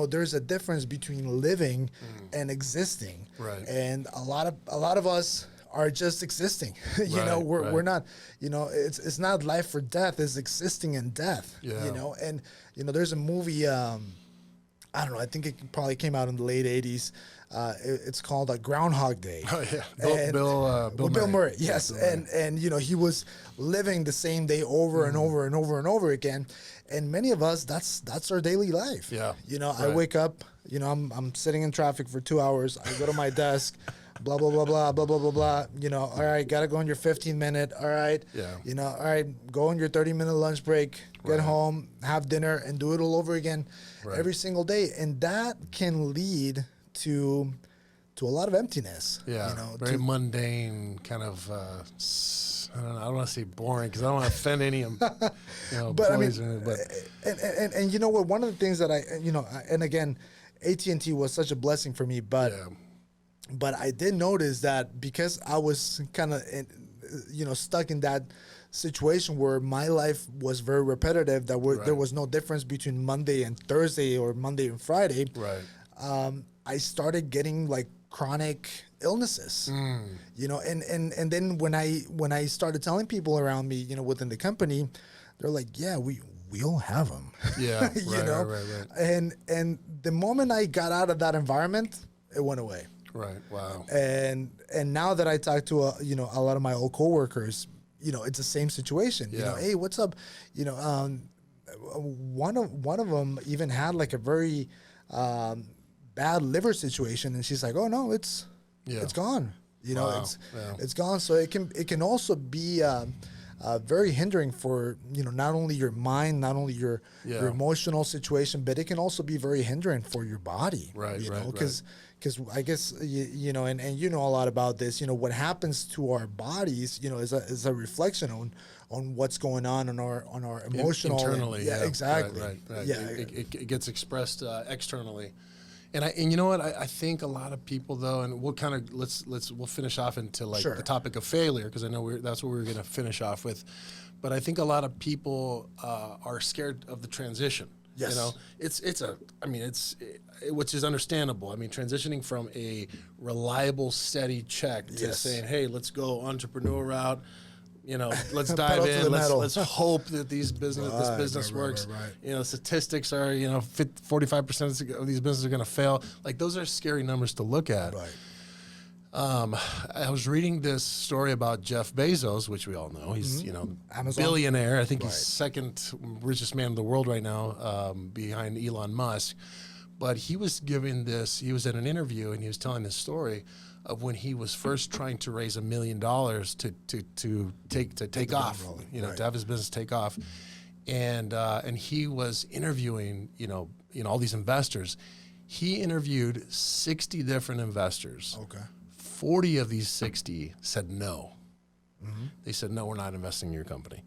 there's a difference between living and existing. Right. And a lot of us are just existing. We're not, it's not life or death, it's existing in death. Yeah. And there's a movie, I don't know, I think it probably came out in the late 80s. It's called Groundhog Day. Oh yeah, Bill Murray. Yes, and he was living the same day over and over and over and over again, and many of us that's our daily life. Yeah, I wake up, I'm sitting in traffic for 2 hours. I go to my desk, blah blah blah blah blah blah blah blah. All right, gotta go on your 15-minute. All right, all right, go on your 30-minute lunch break. Get home, have dinner, and do it all over again every single day, and that can lead to a lot of emptiness. Yeah, very mundane kind of. I don't want to say boring because I don't want to offend any but boys. And you know what? One of the things that and again, AT&T was such a blessing for me, but I did notice that because I was kind of stuck in that situation where my life was very repetitive, there was no difference between Monday and Thursday or Monday and Friday. Right. I started getting like chronic illnesses, and then when I started telling people around me, within the company, they're like, yeah, we all have them. Yeah. Right. And the moment I got out of that environment, it went away. Right. Wow. And now that I talk to a lot of my old coworkers, it's the same situation. Hey, what's up? One of them even had like a very bad liver situation, and she's like, oh no, it's gone. You know, Wow. it's gone. So it can also be very hindering for, you know, not only your mind, not only your emotional situation, but it can also be very hindering for your body. Right, You right, know, because I guess you know, and you know a lot about this. You know, what happens to our bodies, you know, is a reflection on what's going on our emotional internally. yeah, exactly. Right. Yeah, It gets expressed externally. And you know what? I think a lot of people though, and we'll kind of we'll finish off into like Sure. the topic of failure, because I know that's what we were going to finish off with. But I think a lot of people are scared of the transition. Yes. You know, which is understandable. I mean, transitioning from a reliable, steady check to Yes. saying, hey, let's go entrepreneur route. You know, let's Pedal dive to the in. metal. Let's hope that this business works. Right. You know, statistics are 45% of these businesses are going to fail. Like, those are scary numbers to look at. Right. I was reading this story about Jeff Bezos, which we all know. He's Amazon. billionaire. I think he's Right. second richest man in the world right now, behind Elon Musk. But he was at an interview and he was telling this story of when he was first trying to raise $1 million to take off, rolling, to have his business take off, and he was interviewing all these investors. He interviewed 60 different investors. Okay. 40 of these 60 said no. Mm-hmm. They said, no, we're not investing in your company.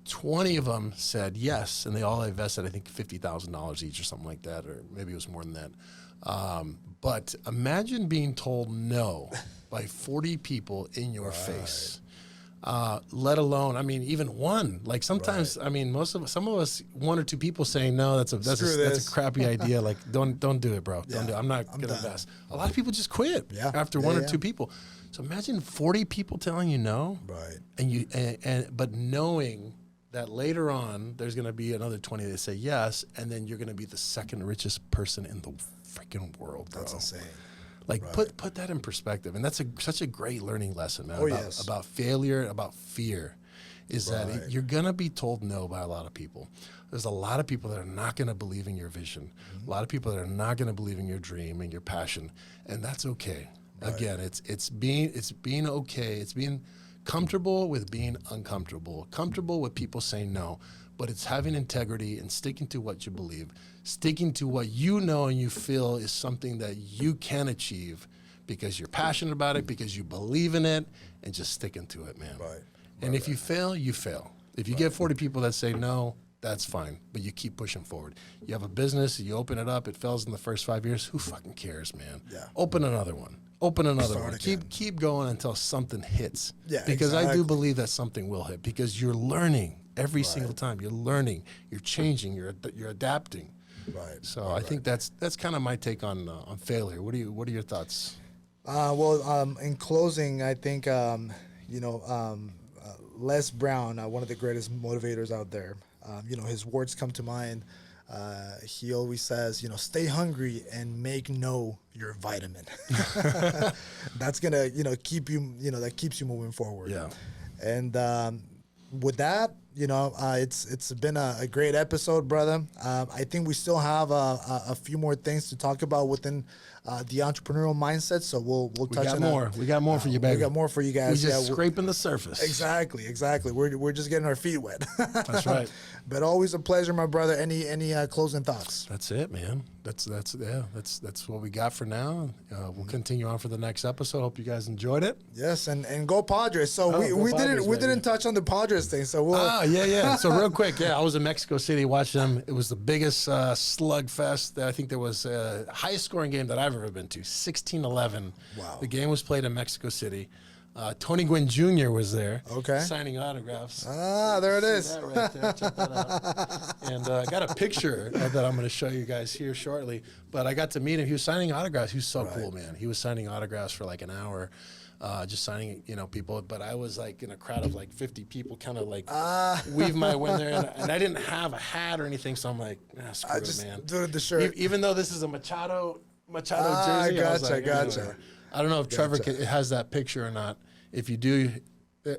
20 of them said yes, and they all invested, I think, $50,000 each or something like that, or maybe it was more than that. But imagine being told no by 40 people in your face, let alone, I mean, even one. Like sometimes, I mean, some of us, one or two people saying no, that's a crappy idea. Like, don't do it, bro. Don't do it. I'm not going to invest. A lot of people just quit after one or two people. So imagine 40 people telling you no, Right. but knowing that later on there's going to be another 20 that say yes, and then you're going to be the second richest person in the freaking world. That's insane. Like, put that in perspective, and that's such a great learning lesson, man. About failure, about fear, is that you're going to be told no by a lot of people. There's a lot of people that are not going to believe in your vision. Mm-hmm. A lot of people that are not going to believe in your dream and your passion, and that's okay. Right. Again, it's being okay. It's being comfortable with being uncomfortable, comfortable with people saying no, but it's having integrity and sticking to what you believe, sticking to what you know and you feel is something that you can achieve because you're passionate about it, because you believe in it, and just sticking to it, man. Right. And if you fail, you fail. If you get 40 people that say no, that's fine, but you keep pushing forward. You have a business, you open it up, it fails in the first 5 years, who fucking cares, man? Yeah. Open another one. Keep going until something hits. Yeah, because exactly. I do believe that something will hit, because you're learning every single time. You're learning, you're changing, you're adapting. Right. So I think that's kind of my take on failure. What are your thoughts? In closing, I think Les Brown, one of the greatest motivators out there. His words come to mind. He always says, stay hungry and make no your vitamin. That's gonna, keep you, that keeps you moving forward. Yeah. And with that, it's been a great episode, brother. I think we still have a few more things to talk about within the entrepreneurial mindset. So we'll touch on more. We got more for you, baby. We got more for you guys. We're just scraping the surface. Exactly. We're just getting our feet wet. That's right. But always a pleasure, my brother. Any closing thoughts? That's it, man. That's what we got for now. We'll continue on for the next episode. Hope you guys enjoyed it. Yes, and go Padres. So we didn't touch on the Padres thing. So we'll yeah. So real quick, I was in Mexico City watching them. It was the biggest slugfest. I think there was highest scoring game that I've ever been to. 16-11. Wow. The game was played in Mexico City. Tony Gwynn Jr. was there. Okay. Signing autographs. There it is. That right there. Check that out. And I got a picture that I'm going to show you guys here shortly. But I got to meet him. He was signing autographs. He was so cool, man. He was signing autographs for like an hour, just signing, people. But I was like in a crowd of like 50 people, kind of like weave my way in there. And I didn't have a hat or anything, so I'm like, screw it, man. Do the shirt. Even though this is a Machado jersey. Gotcha. I don't know if Trevor has that picture or not. If you do,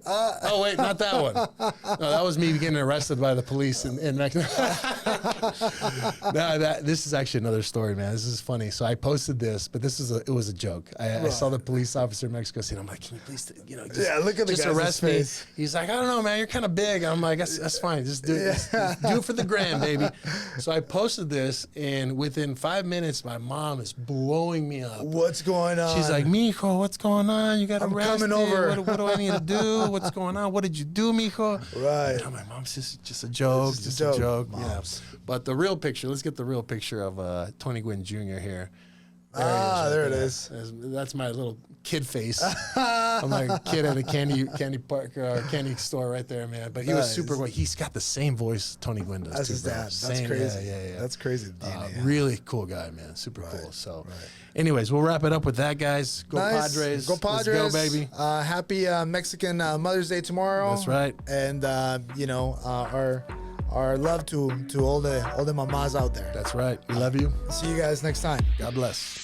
Oh wait, not that one. No, that was me getting arrested by the police in Mexico. No, this is actually another story, man. This is funny. So I posted this, but it was a joke. I saw the police officer in Mexico City. I'm like, can you please, look at the just guy's arrest face. me? He's like, I don't know, man. You're kind of big. I'm like, that's fine. Just do it. Just do it for the gram, baby. So I posted this, and within 5 minutes, my mom is blowing me up. What's going on? She's like, mijo, what's going on? You got arrested. coming over. What do I need to do? What's going on? What did you do, mijo? Right. And I'm like, Mom's just a joke. Just a joke. Yeah. But the real picture, let's get the real picture of Tony Gwynn Jr. here. There it is. That's my little kid face. I'm like a kid at a candy park or candy store right there, man. But he was super cool. He's got the same voice Tony Gwynn does. That's too, his bro. dad. That's Same, crazy. Yeah. That's crazy. DNA. Really cool guy, man. Super cool. So, anyways, we'll wap it up with that, guys. Go Nice. Padres. Go Padres. Let's go, baby. Happy Mexican Mother's Day tomorrow. That's right. And our love to all the mamas out there. That's right. We love you. See you guys next time. God bless.